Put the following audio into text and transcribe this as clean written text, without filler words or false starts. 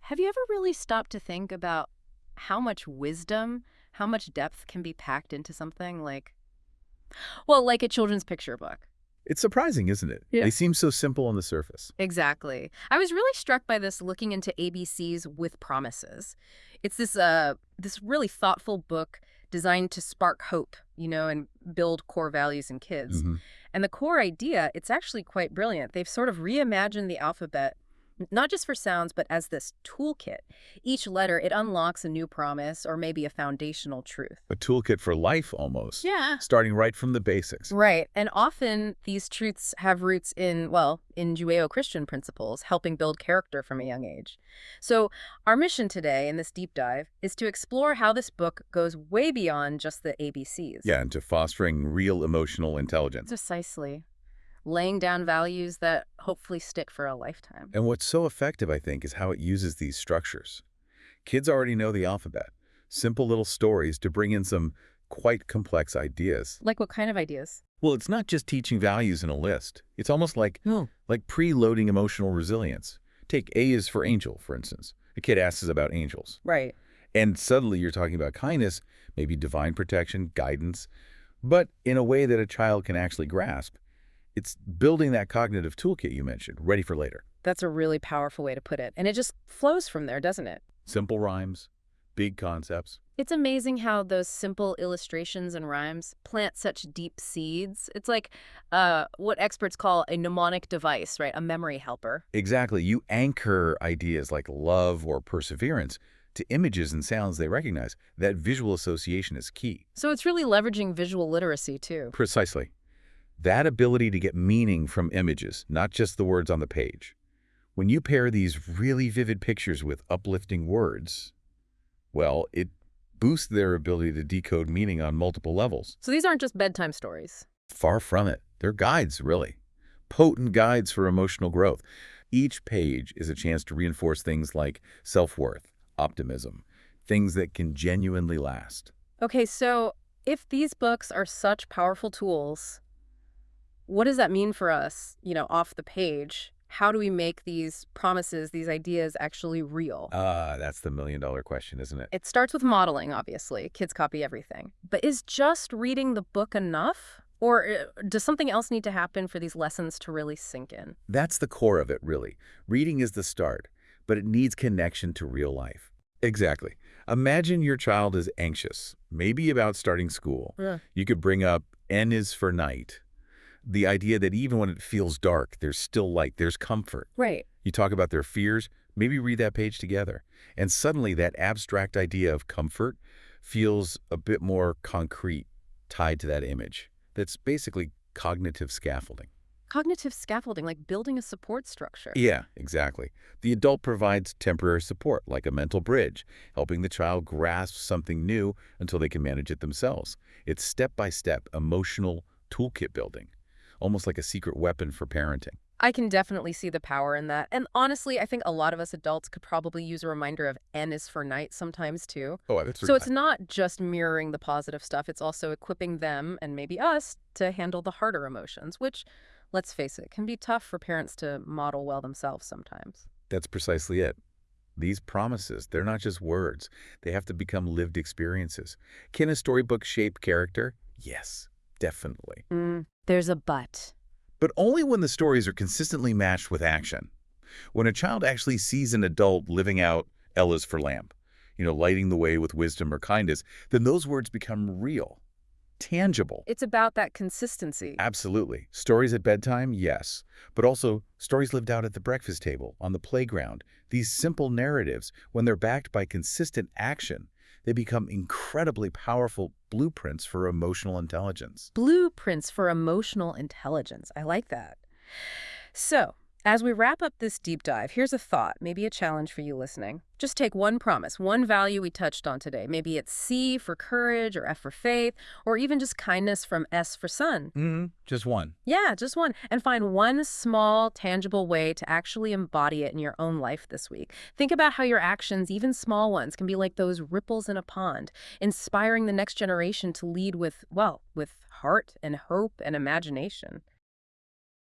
Have you ever really stopped to think about how much wisdom, how much depth can be packed into something like a children's picture book? It's surprising, isn't it? Yeah. They seem so simple on the surface. Exactly. I was really struck by this looking into ABCs with promises. It's this really thoughtful book designed to spark hope, and build core values in kids. hmm And the core idea, it's actually quite brilliant. They've sort of reimagined the alphabet, not just for sounds, but as this toolkit. Each letter, it unlocks a new promise or maybe a foundational truth. A toolkit for life, almost. Yeah. Starting right from the basics. Right. And often these truths have roots in Judeo-Christian principles, helping build character from a young age. So our mission today in this deep dive is to explore how this book goes way beyond just the ABCs. Yeah, into fostering real emotional intelligence. Precisely. Laying down values that hopefully stick for a lifetime. And what's so effective, I think, is how it uses these structures. Kids already know the alphabet. Simple little stories to bring in some quite complex ideas. Like what kind of ideas? Well, it's not just teaching values in a list. It's almost like No. preloading emotional resilience. Take A is for angel, for instance. A kid asks us about angels. Right. And suddenly you're talking about kindness, maybe divine protection, guidance, but in a way that a child can actually grasp. It's building that cognitive toolkit you mentioned, ready for later. That's a really powerful way to put it. And it just flows from there, doesn't it? Simple rhymes, big concepts. It's amazing how those simple illustrations and rhymes plant such deep seeds. It's like what experts call a mnemonic device, right? A memory helper. Exactly. You anchor ideas like love or perseverance to images and sounds they recognize. That visual association is key. So it's really leveraging visual literacy, too. Precisely. That ability to get meaning from images, not just the words on the page. When you pair these really vivid pictures with uplifting words, well, it boosts their ability to decode meaning on multiple levels. So these aren't just bedtime stories. Far from it. They're guides, really. Potent guides for emotional growth. Each page is a chance to reinforce things like self-worth, optimism, things that can genuinely last. Okay, so if these books are such powerful tools, what does that mean for us, off the page? How do we make these promises, these ideas actually real? That's the million-dollar question, isn't it? It starts with modeling, obviously. Kids copy everything. But is just reading the book enough? Or does something else need to happen for these lessons to really sink in? That's the core of it, really. Reading is the start, but it needs connection to real life. Exactly. Imagine your child is anxious, maybe about starting school. Yeah. You could bring up N is for night. The idea that even when it feels dark, there's still light, there's comfort. Right. You talk about their fears, maybe read that page together. And suddenly that abstract idea of comfort feels a bit more concrete, tied to that image. That's basically cognitive scaffolding. Cognitive scaffolding, like building a support structure. Yeah, exactly. The adult provides temporary support, like a mental bridge, helping the child grasp something new until they can manage it themselves. It's step-by-step emotional toolkit building, almost like a secret weapon for parenting. I can definitely see the power in that. And honestly, I think a lot of us adults could probably use a reminder of N is for night sometimes too. Oh, that's So it's not just mirroring the positive stuff, it's also equipping them, and maybe us, to handle the harder emotions, which, let's face it, can be tough for parents to model well themselves sometimes. That's precisely it. These promises, they're not just words. They have to become lived experiences. Can a storybook shape character? Yes, definitely. There's a but. But only when the stories are consistently matched with action. When a child actually sees an adult living out L is for lamp, lighting the way with wisdom or kindness, then those words become real, tangible. It's about that consistency. Absolutely. Stories at bedtime, yes. But also stories lived out at the breakfast table, on the playground. These simple narratives, when they're backed by consistent action, they become incredibly powerful blueprints for emotional intelligence. Blueprints for emotional intelligence. I like that. So, as we wrap up this deep dive, here's a thought, maybe a challenge for you listening. Just take one promise, one value we touched on today. Maybe it's C for courage, or F for faith, or even just kindness from S for sun. Just one. Yeah, just one. And find one small, tangible way to actually embody it in your own life this week. Think about how your actions, even small ones, can be like those ripples in a pond, inspiring the next generation to lead with heart and hope and imagination.